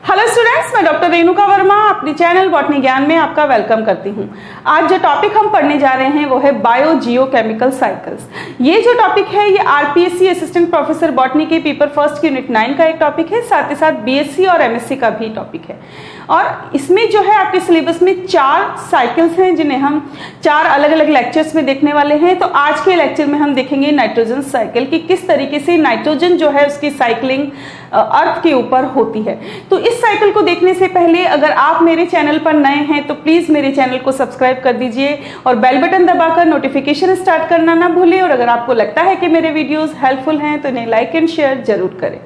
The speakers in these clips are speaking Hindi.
हेलो स्टूडेंट्स, मैं डॉक्टर रेणुका वर्मा अपने चैनल बॉटनी ज्ञान में आपका वेलकम करती हूं। आज जो टॉपिक हम पढ़ने जा रहे हैं वो है बायो जियोकेमिकल साइकिल्स। ये जो टॉपिक है ये आरपीएससी असिस्टेंट प्रोफेसर बॉटनी के पेपर फर्स्ट यूनिट 9 का एक टॉपिक है, साथ ही साथ बीएससी और एमएससी का भी टॉपिक है। और इसमें जो है आपके सिलेबस में 4 साइकिल्स हैं जिन्हें हम 4 अलग अलग लेक्चर्स में देखने वाले हैं। तो आज के लेक्चर में हम देखेंगे नाइट्रोजन साइकिल की किस तरीके से नाइट्रोजन जो है उसकी साइकिलिंग अर्थ के ऊपर होती है। तो इस साइकिल को देखने से पहले अगर आप मेरे चैनल पर नए हैं तो प्लीज मेरे चैनल को सब्सक्राइब कर दीजिए और बेल बटन दबाकर नोटिफिकेशन स्टार्ट करना ना भूलें। और अगर आपको लगता है कि मेरे वीडियोस हेल्पफुल हैं तो इन्हें लाइक एंड शेयर जरूर करें।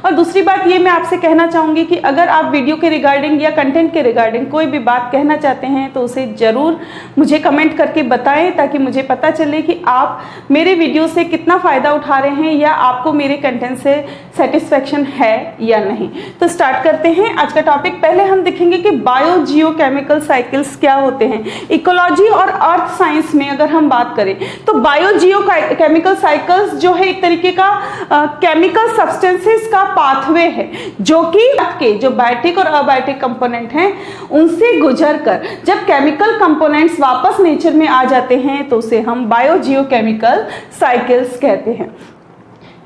और दूसरी बात ये मैं आपसे कहना चाहूंगी कि अगर आप वीडियो के रिगार्डिंग या कंटेंट के रिगार्डिंग कोई भी बात कहना चाहते हैं तो उसे जरूर मुझे कमेंट करके बताएं, ताकि मुझे पता चले कि आप मेरे वीडियो से कितना फायदा उठा रहे हैं या आपको मेरे कंटेंट से सेटिस्फेक्शन है या नहीं। तो स्टार्ट करते हैं आज का टॉपिक। पहले हम देखेंगे कि बायो जियोकेमिकल साइकिल्स क्या होते हैं। इकोलॉजी और अर्थ साइंस में अगर हम बात करें तो बायो जियोकेमिकल साइकिल्स जो है एक तरीके का केमिकल सब्सटेंसेस का पाथवे है जो कि जो बायोटिक और अबायोटिक कंपोनेंट हैं उनसे गुजरकर जब केमिकल कंपोनेंट्स वापस नेचर में आ जाते हैं तो उसे हम बायो जियोकेमिकल साइकिल्स कहते हैं।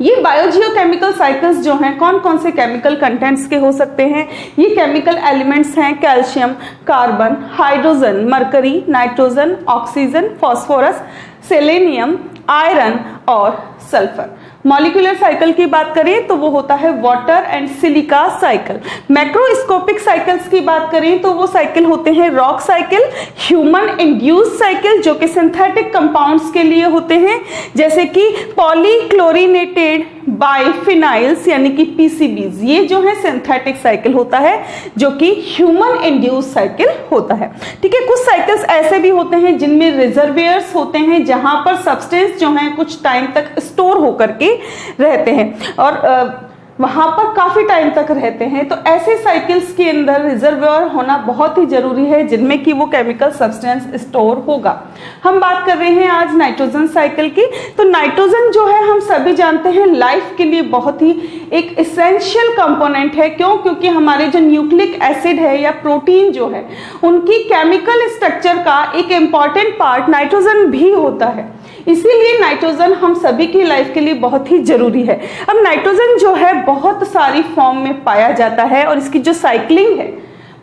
ये बायोजियोकेमिकल साइकिल्स जो हैं कौन कौन से केमिकल कंटेंट्स के हो सकते हैं। ये केमिकल एलिमेंट्स हैं calcium, carbon, hydrogen, mercury, nitrogen, oxygen, phosphorus, selenium, iron और सल्फर। मॉलिक्यूलर साइकिल की बात करें तो वो होता है water and silica cycle. Macroscopic cycles की बात करें तो वो साइकिल होते हैं rock cycle, human induced cycle जो कि सिंथेटिक कंपाउंड्स के लिए होते हैं, जैसे कि पॉलीक्लोरिनेटेड बाइफिनाइल्स यानी कि पीसीबीज। ये जो है सिंथेटिक साइकिल होता है जो कि ह्यूमन इंड्यूस्ड साइकिल होता है। ठीक है, कुछ साइकिल्स ऐसे भी होते हैं जिनमें रिजर्वियर्स होते हैं जहां पर सब्सटेंस जो है कुछ टाइम तक स्टोर होकर के रहते हैं और वहां पर काफी टाइम तक रहते हैं। तो ऐसे साइकिल्स के अंदर रिजर्वोयर होना बहुत ही जरूरी है जिनमें कि वो केमिकल सब्सटेंस स्टोर होगा। हम बात कर रहे हैं आज नाइट्रोजन साइकिल की। तो नाइट्रोजन जो है हम सभी जानते हैं लाइफ के लिए बहुत ही एक एसेंशियल कंपोनेंट है। क्यों? क्योंकि हमारे जो न्यूक्लिक एसिड है या प्रोटीन जो है उनकी केमिकल स्ट्रक्चर का एक इंपॉर्टेंट पार्ट नाइट्रोजन भी होता है। इसीलिए नाइट्रोजन हम सभी की लाइफ के लिए बहुत ही जरूरी है। अब नाइट्रोजन जो है बहुत सारी फॉर्म में पाया जाता है और इसकी जो साइक्लिंग है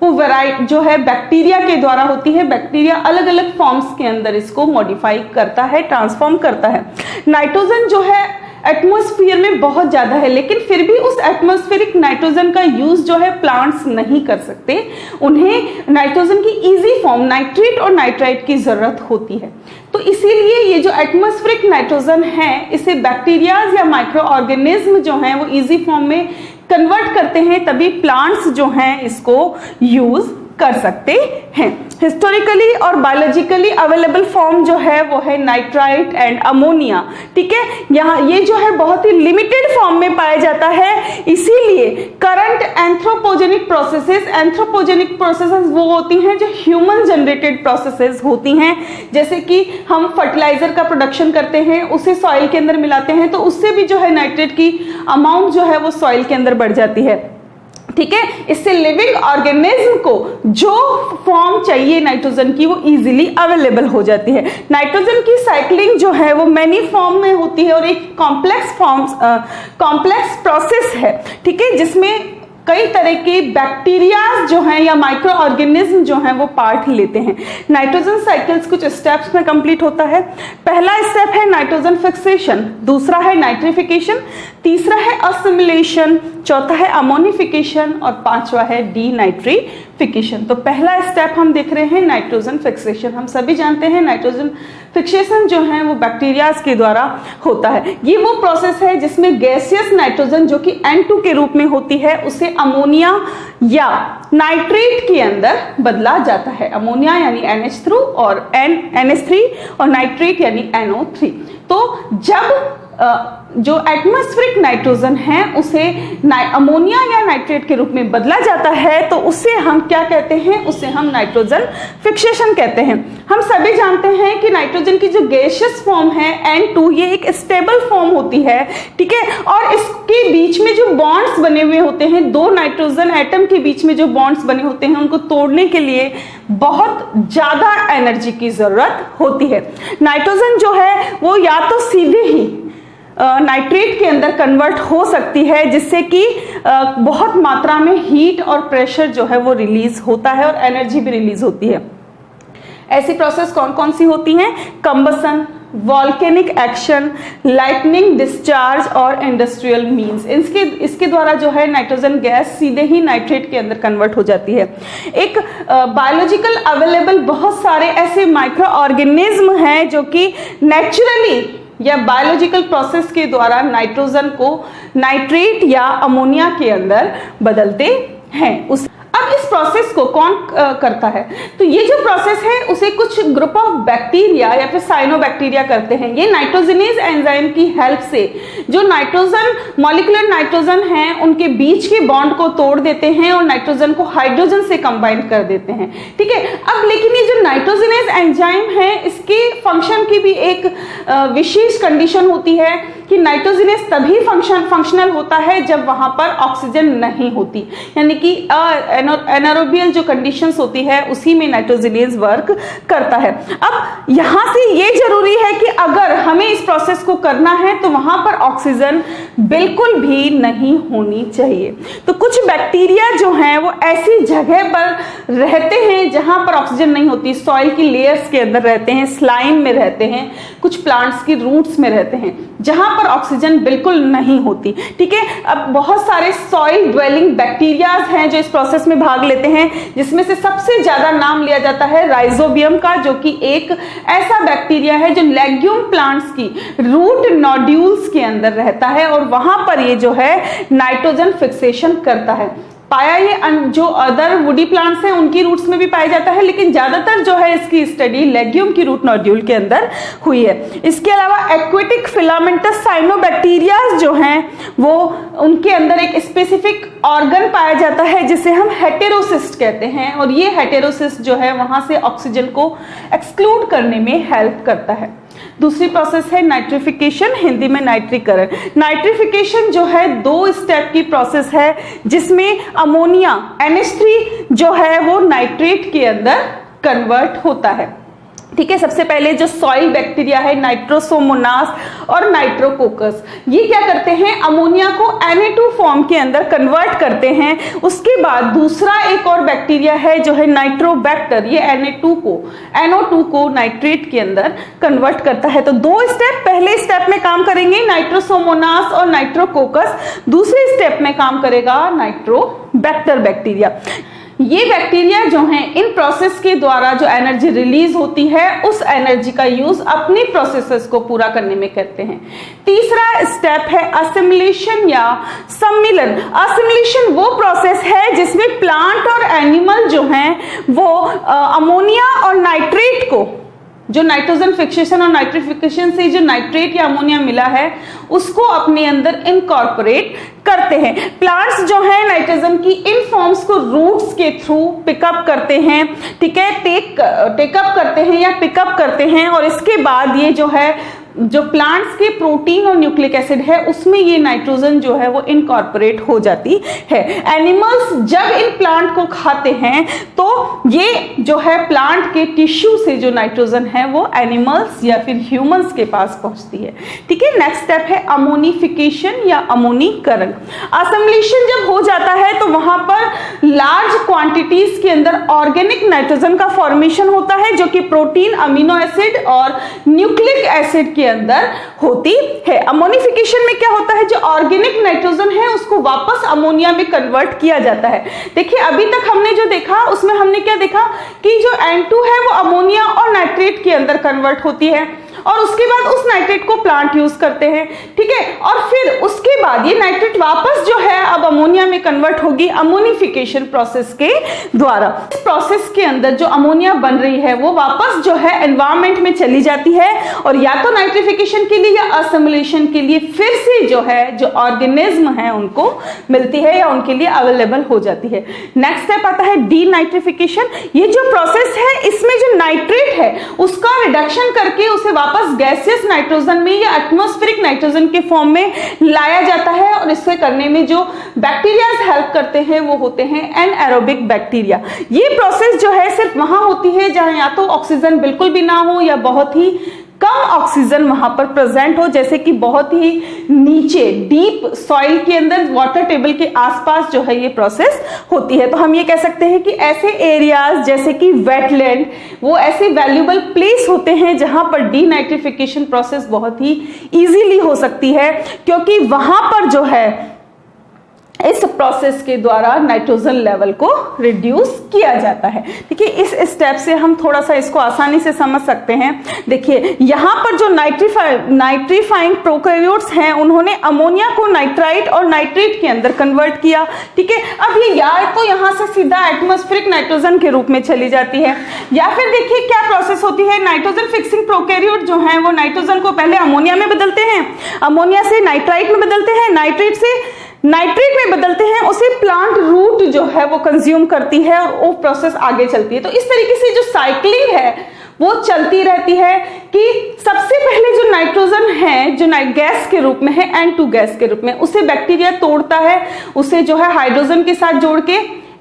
वो वेराइटी जो है बैक्टीरिया के द्वारा होती है। बैक्टीरिया अलग अलग फॉर्म्स के अंदर इसको मॉडिफाई करता है, ट्रांसफॉर्म करता है। नाइट्रोजन जो है एटमॉस्फेयर में बहुत ज्यादा है, लेकिन फिर भी उस एटमॉस्फेरिक नाइट्रोजन का यूज जो है प्लांट्स नहीं कर सकते। उन्हें नाइट्रोजन की इजी फॉर्म नाइट्रेट और नाइट्राइट की जरूरत होती है। तो इसीलिए ये जो एटमॉस्फेरिक नाइट्रोजन है इसे बैक्टीरियाज या माइक्रो ऑर्गेनिज्म जो हैं वो इजी फॉर्म में कन्वर्ट करते हैं, तभी प्लांट्स जो हैं इसको यूज कर सकते हैं। हिस्टोरिकली और बायोलॉजिकली अवेलेबल फॉर्म जो है वो है नाइट्राइट एंड अमोनिया। ठीक है, यहाँ ये जो है बहुत ही लिमिटेड फॉर्म में पाया जाता है। इसीलिए करंट एंथ्रोपोजेनिक प्रोसेसेस वो होती हैं जो ह्यूमन जनरेटेड प्रोसेसेस होती हैं। जैसे कि हम फर्टिलाइजर का प्रोडक्शन करते हैं, उसे सॉइल के अंदर मिलाते हैं तो उससे भी जो है नाइट्रेट की अमाउंट जो है वो सॉइल के अंदर बढ़ जाती है। ठीक है, इससे लिविंग ऑर्गेनिज्म को जो फॉर्म चाहिए नाइट्रोजन की वो इजीली अवेलेबल हो जाती है। नाइट्रोजन की साइक्लिंग जो है वो मैनी फॉर्म में होती है और एक कॉम्प्लेक्स प्रोसेस है। ठीक है, जिसमें कई तरह के बैक्टीरिया जो हैं या माइक्रो ऑर्गेनिज्म जो हैं वो पार्ट लेते हैं। नाइट्रोजन साइकिल्स कुछ स्टेप्स में कंप्लीट होता है। पहला स्टेप है नाइट्रोजन फिक्सेशन, दूसरा है नाइट्रिफिकेशन, तीसरा है असिमिलेशन, चौथा है अमोनिफिकेशन और पांचवा है डीनाइट्रिफिकेशन। तो पहला स्टेप हम देख रहे हैं नाइट्रोजन फिक्सेशन। हम सभी जानते हैं नाइट्रोजन फिक्सेशन जो है वो बैक्टीरियाज के द्वारा होता है। ये वो प्रोसेस है जिसमें गैसियस नाइट्रोजन जो कि N2 के रूप में होती है उसे अमोनिया या नाइट्रेट के अंदर बदला जाता है। अमोनिया यानी NH3 और NH3 और नाइट्रेट यानी NO3। तो जब जो एटमॉस्फेरिक नाइट्रोजन है उसे अमोनिया या नाइट्रेट के रूप में बदला जाता है, तो उसे हम क्या कहते हैं, उसे हम नाइट्रोजन फिक्सेशन कहते हैं। हम सभी जानते हैं कि नाइट्रोजन की जो गैसियस फॉर्म है N2, ये एक स्टेबल फॉर्म होती है, ठीक है, और इसके बीच में जो बॉन्ड्स बने हुए होते हैं, दो नाइट्रोजन एटम के बीच में जो बॉन्ड्स बने होते हैं, उनको तोड़ने के लिए बहुत ज्यादा एनर्जी की जरूरत होती है। नाइट्रोजन जो है वो या तो सीधे ही नाइट्रेट के अंदर कन्वर्ट हो सकती है, जिससे कि बहुत मात्रा में हीट और प्रेशर जो है वो रिलीज होता है और एनर्जी भी रिलीज होती है। ऐसी प्रोसेस कौन कौन सी होती हैं? Combustion, volcanic action, lightning discharge और इंडस्ट्रियल मीन्स। इसके द्वारा जो है नाइट्रोजन गैस सीधे ही नाइट्रेट के अंदर कन्वर्ट हो जाती है। एक बायोलॉजिकल अवेलेबल बहुत सारे ऐसे माइक्रो ऑर्गेनिज्म हैं जो कि नेचुरली या बायोलॉजिकल प्रोसेस के द्वारा नाइट्रोजन को नाइट्रेट या अमोनिया के अंदर बदलते हैं। अब इस प्रोसेस को कौन करता है? तो ये जो प्रोसेस है उसे कुछ ग्रुप ऑफ बैक्टीरिया या फिर साइनोबैक्टीरिया करते हैं। ये नाइट्रोजनेज एंजाइम की हेल्प से जो नाइट्रोजन मॉलिक्यूलर नाइट्रोजन हैं उनके बीच के बॉन्ड को तोड़ देते हैं और नाइट्रोजन को हाइड्रोजन से कंबाइन कर देते हैं, ठीक है। अब लेकिन ये जो नाइट्रोजनेज एंजाइम है इसके फंक्शन की भी एक विशेष कंडीशन होती है कि नाइट्रोजनेज तभी फंक्शनल होता है जब वहां पर ऑक्सीजन नहीं होती, यानी कि एनारोबियल जो कंडीशंस होती है उसी में नाइट्रोजनेज वर्क करता है। अब यहां से ये जरूरी है कि अगर हमें इस प्रोसेस को करना है तो वहां पर ऑक्सीजन बिल्कुल भी नहीं होनी चाहिए। तो कुछ बैक्टीरिया जो हैं वो ऐसी जगह पर रहते हैं जहां पर ऑक्सीजन नहीं होती, सॉइल की लेयर्स के अंदर रहते हैं, स्लाइम में रहते हैं, कुछ प्लांट्स की रूट्स में रहते हैं जहां पर ऑक्सीजन बिल्कुल नहीं होती, ठीक है। अब बहुत सारे सॉइल ड्वेलिंग बैक्टीरियाज हैं जो इस प्रोसेस में भाग लेते हैं, जिसमें से सबसे ज्यादा नाम लिया जाता है राइजोबियम का, जो कि एक ऐसा बैक्टीरिया है जो लेग्यूम प्लांट्स की रूट नोड्यूल्स के अंदर रहता है और वहां पर ये जो है नाइट्रोजन फिक्सेशन करता है। पाया ये जो अदर वुडी प्लांट्स हैं उनकी रूट्स में भी पाया जाता है, लेकिन ज्यादातर जो है इसकी स्टडी लेग्यूम की रूट नोड्यूल के अंदर हुई है। इसके अलावा एक्वेटिक फिलामेंटस साइनोबैक्टीरियाज जो हैं वो उनके अंदर एक स्पेसिफिक ऑर्गन पाया जाता है जिसे हम हेटेरोसिस्ट कहते हैं, और ये हेटेरोसिस्ट जो है वहां से ऑक्सीजन को एक्सक्लूड करने में हेल्प करता है। दूसरी प्रोसेस है नाइट्रिफिकेशन, हिंदी में नाइट्रीकरण। नाइट्रिफिकेशन जो है 2 स्टेप की प्रोसेस है जिसमें अमोनिया NH3 जो है वो नाइट्रेट के अंदर कन्वर्ट होता है, ठीक है। सबसे पहले जो सॉइल बैक्टीरिया है नाइट्रोसोमोनास और नाइट्रोकोकस, ये क्या करते हैं, अमोनिया को Na2 फॉर्म के अंदर कन्वर्ट करते हैं। उसके बाद दूसरा एक और बैक्टीरिया है जो है नाइट्रोबैक्टर, ये NO2 को नाइट्रेट के अंदर कन्वर्ट करता है। तो 2 स्टेप, पहले स्टेप में काम करेंगे नाइट्रोसोमोनास और नाइट्रोकोकस, दूसरे स्टेप में काम करेगा नाइट्रोबैक्टर बैक्टीरिया। ये बैक्टीरिया जो हैं इन प्रोसेस के द्वारा जो एनर्जी रिलीज होती है उस एनर्जी का यूज अपनी प्रोसेसेस को पूरा करने में करते हैं। तीसरा स्टेप है असिमिलेशन या सम्मिलन। असिमिलेशन वो प्रोसेस है जिसमें प्लांट और एनिमल जो हैं वो अमोनिया और नाइट्रेट को, जो नाइट्रोजन फिक्सेशन और नाइट्रिफिकेशन से जो नाइट्रेट या अमोनिया मिला है उसको अपने अंदर इनकॉर्पोरेट करते हैं। प्लांट्स जो है नाइट्रोजन की इन फॉर्म्स को रूट्स के थ्रू पिकअप करते हैं, ठीक है, टेकअप करते हैं या पिकअप करते हैं, और इसके बाद ये जो है जो प्लांट्स के प्रोटीन और न्यूक्लिक एसिड है उसमें ये नाइट्रोजन जो है वो इनकॉर्पोरेट हो जाती है। एनिमल्स जब इन प्लांट को खाते हैं तो ये जो है प्लांट के टिश्यू से जो नाइट्रोजन है वो एनिमल्स या फिर ह्यूमंस के पास पहुंचती है, ठीक है। नेक्स्ट स्टेप है अमोनिफिकेशन या अमोनीकरण। असिमिलेशन जब हो जाता है तो वहां पर लार्ज क्वांटिटीज के अंदर ऑर्गेनिक नाइट्रोजन का फॉर्मेशन होता है जो कि प्रोटीन, अमीनो एसिड और न्यूक्लिक एसिड के अंदर होती है। अमोनिफिकेशन में क्या होता है, जो ऑर्गेनिक नाइट्रोजन है उसको वापस अमोनिया में कन्वर्ट किया जाता है। देखिए अभी तक हमने जो देखा उसमें हमने क्या देखा कि जो N2 है वो अमोनिया और नाइट्रेट के अंदर कन्वर्ट होती है, और उसके बाद उस नाइट्रेट को प्लांट यूज करते हैं, ठीक है। और फिर उसके बाद ये नाइट्रेट वापस जो है अब अमोनिया में कन्वर्ट होगी अमोनिफिकेशन प्रोसेस के द्वारा। इस प्रोसेस के अंदर जो अमोनिया बन रही है वो वापस जो है एनवायरमेंट में चली जाती है और या तो नाइट्रिफिकेशन के लिए या असिमिलेशन के लिए फिर से जो है जो ऑर्गेनिज्म है उनको मिलती है या उनके लिए अवेलेबल हो जाती है। नेक्स्ट स्टेप आता है डीनाइट्रिफिकेशन। ये जो प्रोसेस है इसमें जो नाइट्रेट है उसका रिडक्शन करके उसे वापस गैसियस नाइट्रोजन में या एटमॉस्फेरिक नाइट्रोजन के फॉर्म में लाया जाता है और इससे करने में जो बैक्टीरिया हेल्प करते हैं वो होते हैं एनएरोबिक बैक्टीरिया। ये प्रोसेस जो है सिर्फ वहां होती है जहां या तो ऑक्सीजन बिल्कुल भी ना हो या बहुत ही कम ऑक्सीजन वहां पर प्रेजेंट हो, जैसे कि बहुत ही नीचे डीप सॉइल के अंदर वाटर टेबल के आसपास जो है ये प्रोसेस होती है। तो हम ये कह सकते हैं कि ऐसे एरियाज जैसे कि वेटलैंड वो ऐसे वैल्यूएबल प्लेस होते हैं जहां पर डीनाइट्रिफिकेशन प्रोसेस बहुत ही इजीली हो सकती है, क्योंकि वहां पर जो है इस प्रोसेस के द्वारा नाइट्रोजन लेवल को रिड्यूस किया जाता है। देखिए इस स्टेप से हम थोड़ा सा इसको आसानी से समझ सकते हैं। देखिए यहां पर जो नाइट्रीफाइंग प्रोकैरियोट्स हैं उन्होंने अमोनिया को नाइट्राइट और नाइट्रेट के अंदर कन्वर्ट किया, ठीक है। अब ये या तो यहां से सीधा एटमॉस्फेरिक नाइट्रोजन के रूप में चली जाती है या फिर देखिए क्या प्रोसेस होती है, नाइट्रोजन फिक्सिंग प्रोकैरियोट जो है वो नाइट्रोजन को पहले अमोनिया में बदलते हैं, अमोनिया से नाइट्राइट में बदलते हैं, नाइट्रेट से नाइट्रेट में बदलते हैं, उसे प्लांट रूट जो है वो कंज्यूम करती है और वो प्रोसेस आगे चलती है। तो इस तरीके से जो साइक्लिंग है वो चलती रहती है कि सबसे पहले जो नाइट्रोजन है जो गैस के रूप में है N2 गैस के रूप में, उसे बैक्टीरिया तोड़ता है, उसे जो है हाइड्रोजन के साथ जोड़ के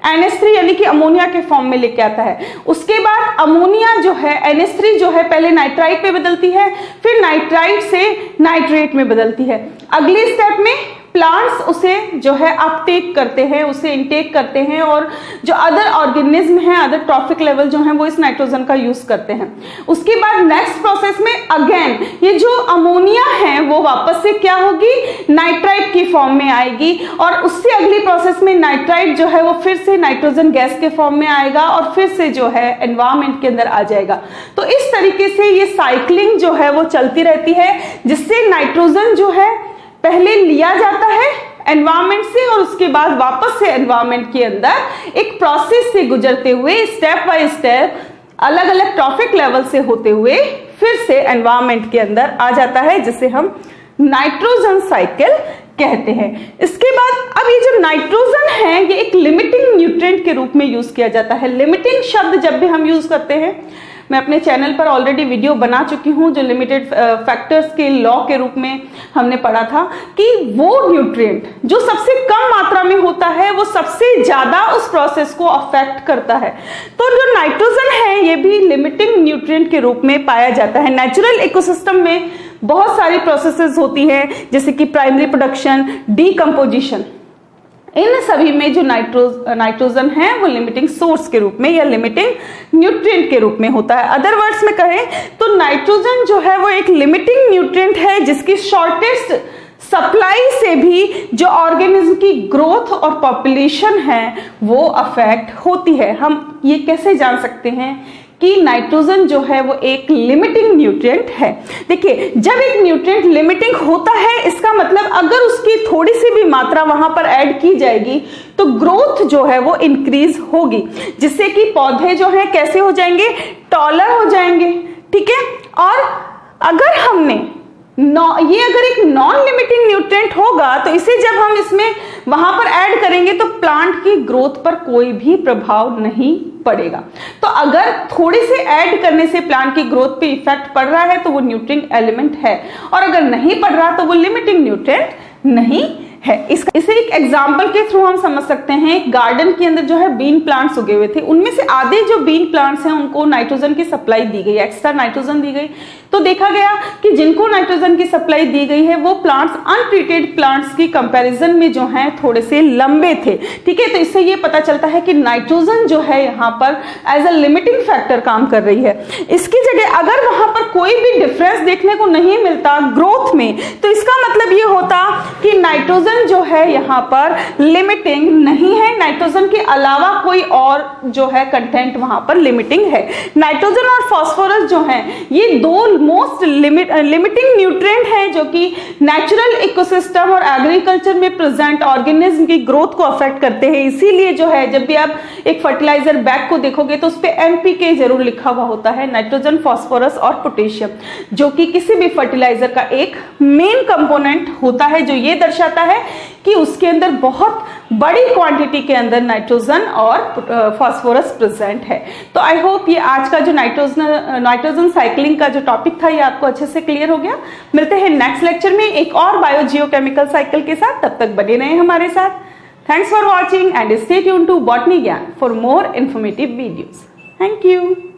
NH3 यानी कि अमोनिया के फॉर्म में लेके आता है। उसके बाद अमोनिया जो है NH3 जो है पहले नाइट्राइट में बदलती है, फिर नाइट्राइट से नाइट्रेट में बदलती है। अगले स्टेप में प्लांट्स उसे जो है अपटेक करते हैं, उसे इनटेक करते हैं और जो अदर ऑर्गेनिज्म हैं, अदर ट्रॉफिक लेवल जो हैं वो इस नाइट्रोजन का यूज करते हैं। उसके बाद नेक्स्ट प्रोसेस में अगेन ये जो अमोनिया है वो वापस से क्या होगी, नाइट्राइट की फॉर्म में आएगी और उससे अगली प्रोसेस में नाइट्राइट जो है वो फिर से नाइट्रोजन गैस के फॉर्म में आएगा और फिर से जो है एनवायरमेंट के अंदर आ जाएगा। तो इस तरीके से ये साइक्लिंग जो है वो चलती रहती है, जिससे नाइट्रोजन जो है पहले लिया जाता है एनवायरमेंट से और उसके बाद वापस से एनवायरमेंट के अंदर एक प्रोसेस से गुजरते हुए स्टेप बाय स्टेप अलग अलग ट्रॉफिक लेवल से होते हुए फिर से एनवायरमेंट के अंदर आ जाता है, जिसे हम नाइट्रोजन साइकिल कहते हैं। इसके बाद अब ये जो नाइट्रोजन है ये एक लिमिटिंग न्यूट्रिएंट के रूप में यूज किया जाता है। लिमिटिंग शब्द जब भी हम यूज करते हैं, मैं अपने चैनल पर ऑलरेडी वीडियो बना चुकी हूं जो लिमिटेड फैक्टर्स के लॉ के रूप में हमने पढ़ा था कि वो न्यूट्रिएंट जो सबसे कम मात्रा में होता है वो सबसे ज्यादा उस प्रोसेस को अफेक्ट करता है। तो जो नाइट्रोजन है ये भी लिमिटिंग न्यूट्रिएंट के रूप में पाया जाता है। नेचुरल इकोसिस्टम में बहुत सारी प्रोसेसेस होती है जैसे कि प्राइमरी प्रोडक्शन, डीकंपोजिशन, इन सभी में जो नाइट्रोजन है वो लिमिटिंग सोर्स के रूप में या लिमिटिंग न्यूट्रिएंट के रूप में होता है। अदर वर्ड्स में कहें तो नाइट्रोजन जो है वो एक लिमिटिंग न्यूट्रिएंट है जिसकी शॉर्टेस्ट सप्लाई से भी जो ऑर्गेनिज्म की ग्रोथ और पॉपुलेशन है वो अफेक्ट होती है। हम ये कैसे जान सकते हैं कि नाइट्रोजन जो है वो एक लिमिटिंग न्यूट्रिएंट है। देखिए जब एक न्यूट्रिएंट लिमिटिंग होता है इसका मतलब अगर उसकी थोड़ी सी भी मात्रा वहां पर ऐड की जाएगी तो ग्रोथ जो है वो इंक्रीज होगी, जिससे कि पौधे जो हैं कैसे हो जाएंगे, टॉलर हो जाएंगे, ठीक है। और अगर हमने ये अगर एक नॉन लिमिटिंग न्यूट्रिएंट होगा तो इसे जब हम इसमें वहां पर ऐड करेंगे तो प्लांट की ग्रोथ पर कोई भी प्रभाव नहीं पड़ेगा। तो अगर थोड़े से ऐड करने से प्लांट की ग्रोथ पे इफेक्ट पड़ रहा है तो वो न्यूट्रिएंट एलिमेंट है, और अगर नहीं पड़ रहा तो वो लिमिटिंग न्यूट्रिएंट नहीं है। इसे एक एग्जाम्पल के थ्रू हम समझ सकते हैं। एक गार्डन के अंदर जो है बीन प्लांट्स उगे हुए थे, उनमें से आधे जो बीन प्लांट्स हैं उनको नाइट्रोजन की सप्लाई दी गई, एक्स्ट्रा नाइट्रोजन दी गई। तो देखा गया कि जिनको नाइट्रोजन की सप्लाई दी गई है वो प्लांट्स अनट्रीटेड प्लांट्स की कंपैरिजन में जो है थोड़े से लंबे थे, ठीक है। तो इससे ये पता चलता है कि नाइट्रोजन जो है यहाँ पर एज अ लिमिटिंग फैक्टर काम कर रही है। इसकी जगह अगर वहां पर कोई भी डिफरेंस देखने को नहीं मिलता ग्रोथ में तो इसका मतलब ये होता कि नाइट्रोजन जो है यहाँ पर लिमिटिंग नहीं है, नाइट्रोजन के अलावा कोई और जो है कंटेंट वहां पर लिमिटिंग है। नाइट्रोजन और फास्फोरस जो हैं ये दो मोस्ट लिमिटिंग न्यूट्रिएंट हैं जो कि नेचुरल इकोसिस्टम और एग्रीकल्चर में प्रेजेंट ऑर्गेनिज्म की ग्रोथ को अफेक्ट करते हैं। इसीलिए जो है जब भी आप एक फर्टिलाइजर बैग को देखोगे तो उस पे NPK जरूर लिखा हुआ होता है, नाइट्रोजन, फास्फोरस और पोटेशियम, जो कि किसी भी फर्टिलाइजर का एक मेन कंपोनेंट होता है जो ये दर्शाता है कि उसके अंदर बहुत बड़ी क्वांटिटी के अंदर नाइट्रोजन और फास्फोरस प्रेजेंट है। तो आई होप ये आज का जो नाइट्रोजन साइक्लिंग का जो टॉपिक था ये आपको अच्छे से क्लियर हो गया। मिलते हैं नेक्स्ट लेक्चर में एक और बायोजियोकेमिकल साइकिल के साथ, तब तक बने रहें हमारे साथ। Thanks for watching and stay tuned to Botany Gyan for more informative videos. Thank you.